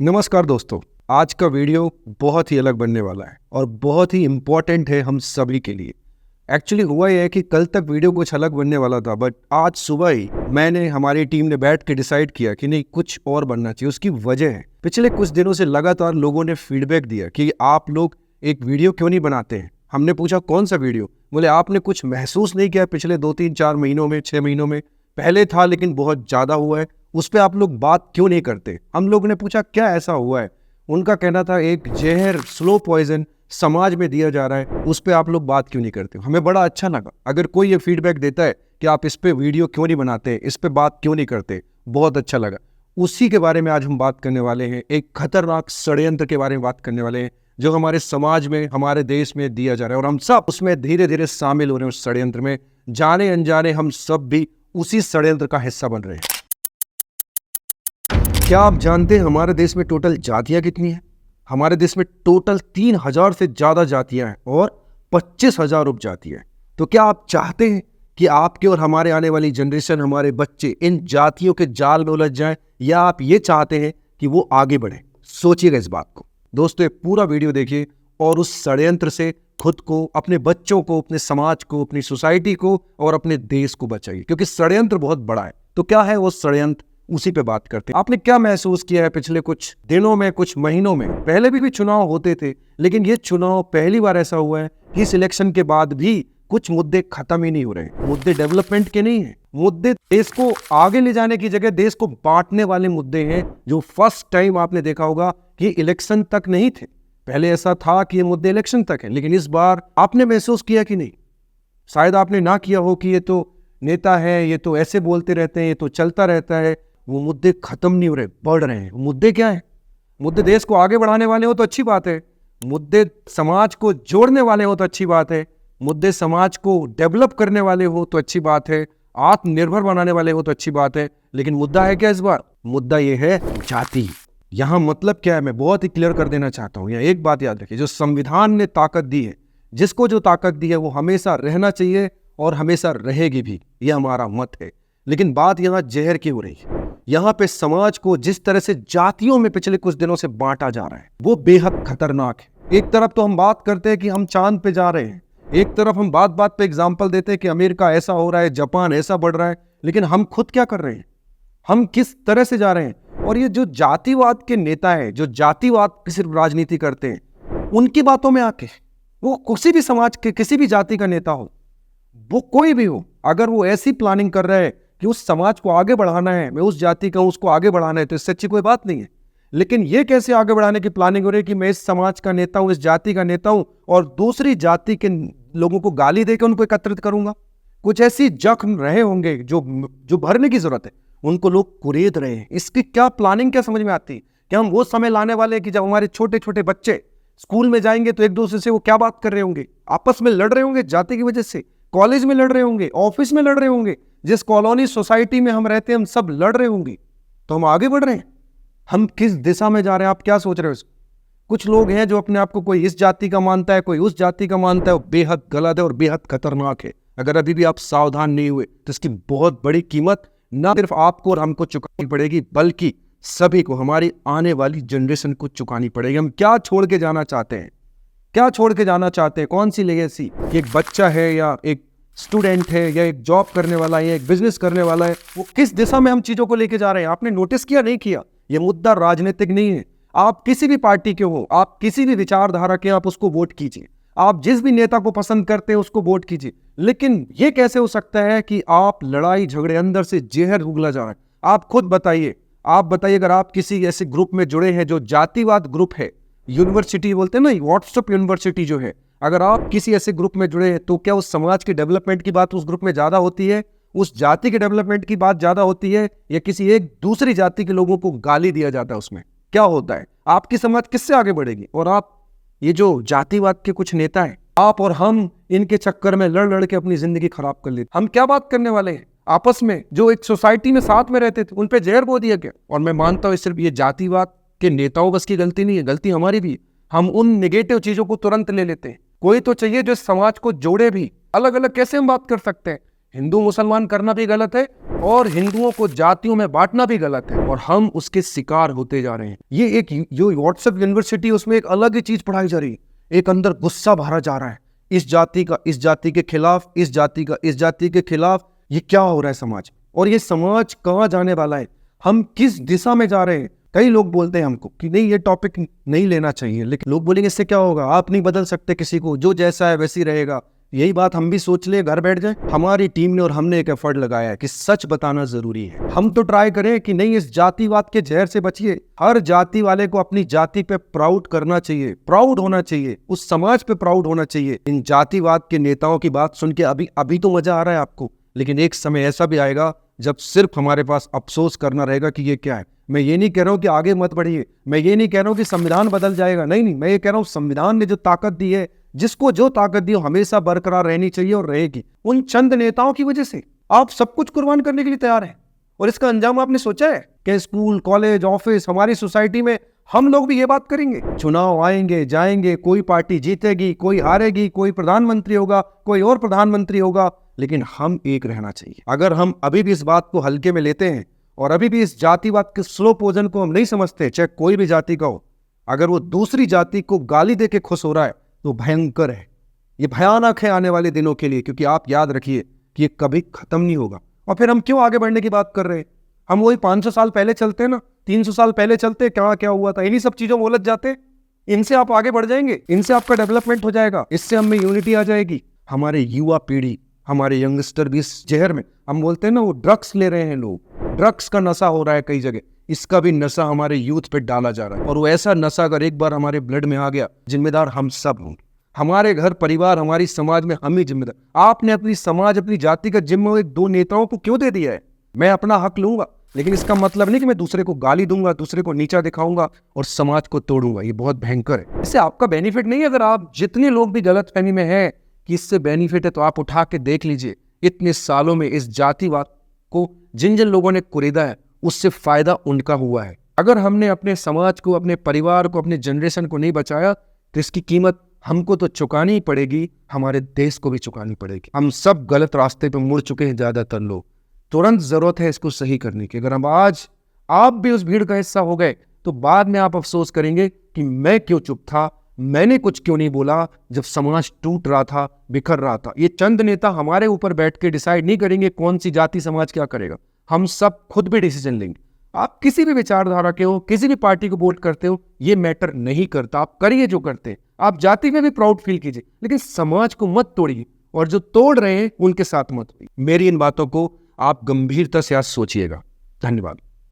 नमस्कार दोस्तों, आज का वीडियो बहुत ही अलग बनने वाला है और बहुत ही इम्पोर्टेंट है हम सभी के लिए। एक्चुअली हुआ यह है कि कल तक वीडियो कुछ अलग बनने वाला था, बट आज सुबह ही हमारी टीम ने बैठ के डिसाइड किया कि नहीं, कुछ और बनना चाहिए। उसकी वजह है, पिछले कुछ दिनों से लगातार लोगों ने फीडबैक दिया कि आप लोग एक वीडियो क्यों नहीं बनाते हैं। हमने पूछा कौन सा वीडियो, बोले आपने कुछ महसूस नहीं किया पिछले 2-3-4 महीनों में, 6 महीनों में। पहले था लेकिन बहुत ज़्यादा हुआ है, उस पर आप लोग बात क्यों नहीं करते। हम लोगों ने पूछा क्या ऐसा हुआ है। उनका कहना था एक जहर, स्लो पॉइजन समाज में दिया जा रहा है, उस पर आप लोग बात क्यों नहीं करते। हमें बड़ा अच्छा लगा। अगर कोई ये फीडबैक देता है कि आप इस पे वीडियो क्यों नहीं बनाते, इस पे बात क्यों नहीं करते, बहुत अच्छा लगा। उसी के बारे में आज हम बात करने वाले हैं। एक खतरनाक षड्यंत्र के बारे में बात करने वाले हैं जो हमारे समाज में, हमारे देश में दिया जा रहा है और हम सब उसमें धीरे धीरे शामिल हो रहे हैं। उस षड्यंत्र में जाने अनजाने हम सब भी उसी षड्यंत्र का हिस्सा बन रहे हैं। क्या आप जानते हैं हमारे देश में टोटल जातियां कितनी हैं? हमारे देश में टोटल 3000 से ज़्यादा जातियां हैं और 25,000 उपजातियां हैं। तो क्या आप चाहते हैं कि आपके और हमारे आने वाली जनरेशन, हमारे बच्चे इन जातियों के जाल में उलझ जाएं, या आप ये चाहते हैं कि वो आगे बढ़े? सोचिएगा इस बात को। दोस्तों, ये पूरा वीडियो देखिए और उस षड्यंत्र से खुद को, अपने बच्चों को, अपने समाज को, अपनी सोसाइटी को और अपने देश को बचाइए, क्योंकि षड्यंत्र बहुत बड़ा है। तो क्या है वो षड्यंत्र, उसी पे बात करते हैं। आपने क्या महसूस किया है पिछले कुछ दिनों में, कुछ महीनों में? पहले भी चुनाव होते थे, लेकिन ये चुनाव पहली बार ऐसा हुआ है कि इस इलेक्शन के बाद भी कुछ मुद्दे खत्म ही नहीं हो रहे। मुद्दे डेवलपमेंट के नहीं है, मुद्दे देश को आगे ले जाने की जगह देश को बांटने वाले मुद्दे हैं, जो फर्स्ट टाइम आपने देखा होगा कि इलेक्शन तक नहीं थे। पहले ऐसा था कि ये मुद्दे इलेक्शन तक है, लेकिन इस बार आपने महसूस किया कि नहीं? शायद आपने ना किया हो कि ये तो नेता है, ये तो ऐसे बोलते रहते हैं, ये तो चलता रहता है। वो मुद्दे खत्म नहीं हो रहे, बढ़ रहे हैं। मुद्दे क्या है? मुद्दे देश को आगे बढ़ाने वाले हो तो अच्छी बात है, मुद्दे समाज को जोड़ने वाले हो तो अच्छी बात है, मुद्दे समाज को डेवलप करने वाले हो तो अच्छी बात है, आत्मनिर्भर बनाने वाले हो तो अच्छी बात है। लेकिन मुद्दा है क्या इस बार? मुद्दा ये है जाति। यहाँ मतलब क्या है, मैं बहुत ही क्लियर कर देना चाहता हूँ। यहाँ एक बात याद रखिए, जो संविधान ने ताकत दी है, जिसको जो ताकत दी है, वो हमेशा रहना चाहिए और हमेशा रहेगी भी, ये हमारा मत है। लेकिन बात यहाँ जहर की हो रही है। यहाँ पे समाज को जिस तरह से जातियों में पिछले कुछ दिनों से बांटा जा रहा है, वो बेहद खतरनाक है। एक तरफ तो हम बात करते हैं कि हम चांद पे जा रहे हैं, एक तरफ हम बात बात पे एग्जाम्पल देते हैं कि अमेरिका ऐसा हो रहा है, जापान ऐसा बढ़ रहा है, लेकिन हम खुद क्या कर रहे हैं? हम किस तरह से जा रहे हैं? और ये जो जातिवाद के नेता है, जो जातिवाद की सिर्फ राजनीति करते हैं, उनकी बातों में आके, वो किसी भी समाज के, किसी भी जाति का नेता हो, वो कोई भी हो, अगर वो ऐसी प्लानिंग कर रहा है कि उस समाज को आगे बढ़ाना है, मैं उस जाति का हूं, उसको आगे बढ़ाना है, तो इससे अच्छी कोई बात नहीं है। लेकिन ये कैसे आगे बढ़ाने की प्लानिंग हो रही है कि मैं इस समाज का नेता हूं, इस जाति का नेता हूं, और दूसरी जाति के लोगों को गाली देकर उनको एकत्रित करूंगा। कुछ ऐसी जख्म रहे होंगे जो भरने की जरूरत है, उनको लोग कुरेद रहे हैं। इसकी क्या प्लानिंग, क्या समझ में आती है? क्या हम वो समय लाने वाले हैं कि जब हमारे छोटे छोटे बच्चे स्कूल में जाएंगे तो एक दूसरे से वो क्या बात कर रहे होंगे? आपस में लड़ रहे होंगे जाति की वजह से, कॉलेज में लड़ रहे होंगे, ऑफिस में लड़ रहे होंगे, जिस कॉलोनी सोसाइटी में हम रहते हैं, हम सब लड़ रहे होंगे। तो हम आगे बढ़ रहे हैं? हम किस दिशा में जा रहे हैं? आप क्या सोच रहे हो? कुछ लोग हैं जो अपने आप को कोई इस जाति का मानता है, कोई उस जाति का मानता है। वो बेहद गलत है और बेहद खतरनाक है। अगर अभी भी आप सावधान नहीं हुए तो इसकी बहुत बड़ी कीमत ना सिर्फ आपको और हमको चुकानी पड़ेगी, बल्कि सभी को, हमारी आने वाली जनरेशन को चुकानी पड़ेगी। हम क्या छोड़ के जाना चाहते हैं? क्या छोड़ के जाना चाहते हैं? कौन सी लेगेसी? एक बच्चा है, या एक स्टूडेंट है, या एक जॉब करने वाला है, या एक बिजनेस करने वाला है, वो किस दिशा में हम चीजों को लेके जा रहे हैं? आपने नोटिस किया, नहीं किया? ये मुद्दा राजनीतिक नहीं है। आप किसी भी पार्टी के हो, आप किसी भी विचारधारा के, आप उसको वोट कीजिए, आप जिस भी नेता को पसंद करते हैं उसको वोट कीजिए। लेकिन ये कैसे हो सकता है कि आप लड़ाई झगड़े, अंदर से जहर उगला जा रहा है? आप खुद बताइए, आप बताइए, अगर आप किसी ऐसे ग्रुप में जुड़े हैं जो जातिवाद ग्रुप है, यूनिवर्सिटी बोलते हैं ना, व्हाट्सएप यूनिवर्सिटी जो है, अगर आप किसी ऐसे ग्रुप में जुड़े हैं, तो क्या उस समाज के डेवलपमेंट की बात उस ग्रुप में ज्यादा होती है? उस जाति के डेवलपमेंट की बात ज्यादा होती है, या किसी एक दूसरी जाति के लोगों को गाली दिया जाता है? उसमें क्या होता है? आपकी समाज किससे आगे बढ़ेगी? और आप, ये जो जातिवाद के कुछ नेता हैं, आप और हम इनके चक्कर में लड़ लड़ के अपनी जिंदगी खराब कर लेते। हम क्या बात करने वाले हैं? आपस में जो एक सोसाइटी में साथ में रहते थे, उन पे जहर बो दिया गया। और मैं मानता हूँ सिर्फ ये जातिवाद के नेताओं बस की गलती नहीं है, गलती हमारी भी। हम उन नेगेटिव चीजों को तुरंत ले लेते हैं। कोई तो चाहिए जो समाज को जोड़े भी। अलग अलग कैसे हम बात कर सकते हैं? हिंदू मुसलमान करना भी गलत है और हिंदुओं को जातियों में बांटना भी गलत है, और हम उसके शिकार होते जा रहे हैं। ये एक जो व्हाट्सएप यूनिवर्सिटी, उसमें एक अलग ही चीज पढ़ाई जा रही है। एक अंदर गुस्सा भरा जा रहा है, इस जाति का इस जाति के खिलाफ, इस जाति का इस जाति के खिलाफ। ये क्या हो रहा है समाज, और ये समाज कहाँ जाने वाला है, हम किस दिशा में जा रहे हैं। कई लोग बोलते हैं हमको कि नहीं, ये टॉपिक नहीं लेना चाहिए, लेकिन लोग बोलेंगे इससे क्या होगा, आप नहीं बदल सकते किसी को, जो जैसा है वैसी रहेगा। यही बात हम भी सोच ले, घर बैठ जाए। हमारी टीम ने और हमने एक एफर्ट लगाया है कि सच बताना जरूरी है। हम तो ट्राई करें कि नहीं, इस जातिवाद के जहर से बचिए। हर जाति वाले को अपनी जाति पे प्राउड करना चाहिए, प्राउड होना चाहिए, उस समाज पे प्राउड होना चाहिए। इन जातिवाद के नेताओं की बात सुन के अभी तो मजा आ रहा है आपको, लेकिन एक समय ऐसा भी आएगा जब सिर्फ हमारे पास अफसोस करना रहेगा कि ये क्या है। मैं ये नहीं कह रहा हूं कि आगे मत बढ़िए, मैं ये नहीं कह रहा हूं कि संविधान बदल जाएगा, नहीं, मैं ये कह रहा हूं संविधान ने जो ताकत दी है, जिसको जो ताकत दी हो, हमेशा बरकरार रहनी चाहिए और रहेगी। उन चंद नेताओं की वजह से आप सब कुछ कुर्बान करने के लिए तैयार हैं, और इसका अंजाम आपने सोचा है कि स्कूल, कॉलेज, ऑफिस, हमारी सोसाइटी में हम लोग भी ये बात करेंगे। चुनाव आएंगे जाएंगे, कोई पार्टी जीतेगी, कोई हारेगी, कोई प्रधानमंत्री होगा, कोई और प्रधानमंत्री होगा, लेकिन हम एक रहना चाहिए। अगर हम अभी भी इस बात को हल्के में लेते हैं और अभी भी इस जातिवाद के स्लो पोजन को हम नहीं समझते, चाहे कोई भी जाति का हो, अगर वो दूसरी जाति को गाली दे के खुश हो रहा है तो भयंकर है, ये भयानक है आने वाले दिनों के लिए। क्योंकि आप याद रखिए कि ये कभी खत्म नहीं होगा। और फिर हम क्यों आगे बढ़ने की बात कर रहे हैं, हम वही 500 साल पहले चलते हैं ना, 300 साल पहले चलते, क्या क्या हुआ था, इन्हीं सब चीजों में उलझ जाते। इनसे आप आगे बढ़ जाएंगे, इनसे आपका डेवलपमेंट हो जाएगा, इससे हमें यूनिटी आ जाएगी। हमारे युवा पीढ़ी, हमारे यंगस्टर भी इस जहर में, हम बोलते हैं ना, वो ड्रग्स ले रहे हैं लोग, ड्रग्स का नशा हो रहा है कई जगह, इसका भी नशा हमारे यूथ पे डाला जा रहा है। और वो ऐसा नशा अगर एक बार हमारे ब्लड में आ गया, जिम्मेदार हम सब होंगे। हमारे घर परिवार, हमारी समाज में हम ही जिम्मेदार। आपने अपनी समाज, अपनी जाति का जिम्मा एक दो नेताओं को क्यों दे दिया है? मैं अपना हक लूंगा, लेकिन इसका मतलब नहीं कि मैं दूसरे को गाली दूंगा, दूसरे को नीचा दिखाऊंगा और समाज को तोड़ूंगा। ये बहुत भयंकर है, इससे आपका बेनिफिट नहीं है। अगर आप, जितने लोग भी गलतफहमी में हैं कि इससे बेनिफिट है, तो आप उठा के देख लीजिए, इतने सालों में इस जातिवाद को जिन जिन लोगों ने कुरेदा है, उससे फायदा उनका हुआ है। अगर हमने अपने समाज को, अपने परिवार को, अपने जनरेशन को नहीं बचाया, तो इसकी कीमत हमको तो चुकानी ही पड़ेगी, हमारे देश को भी चुकानी पड़ेगी। हम सब गलत रास्ते पे मुड़ चुके हैं ज्यादातर लोग, तुरंत जरूरत है इसको सही करने की। अगर हम आज आप भी उस भीड़ का हिस्सा हो गए, तो बाद में आप अफसोस करेंगे कि मैं क्यों चुप था, मैंने कुछ क्यों नहीं बोला जब समाज टूट रहा था, बिखर रहा था। ये चंद नेता हमारे ऊपर बैठ के डिसाइड नहीं करेंगे कौन सी जाति समाज क्या करेगा, हम सब खुद भी डिसीजन लेंगे। आप किसी भी विचारधारा के हो, किसी भी पार्टी को वोट करते हो, ये मैटर नहीं करता, आप करिए जो करते हैं। आप जाति में भी प्राउड फील कीजिए, लेकिन समाज को मत तोड़िए, और जो तोड़ रहे हैं उनके साथ मत होइए। मेरी इन बातों को आप गंभीरता से आज सोचिएगा। धन्यवाद।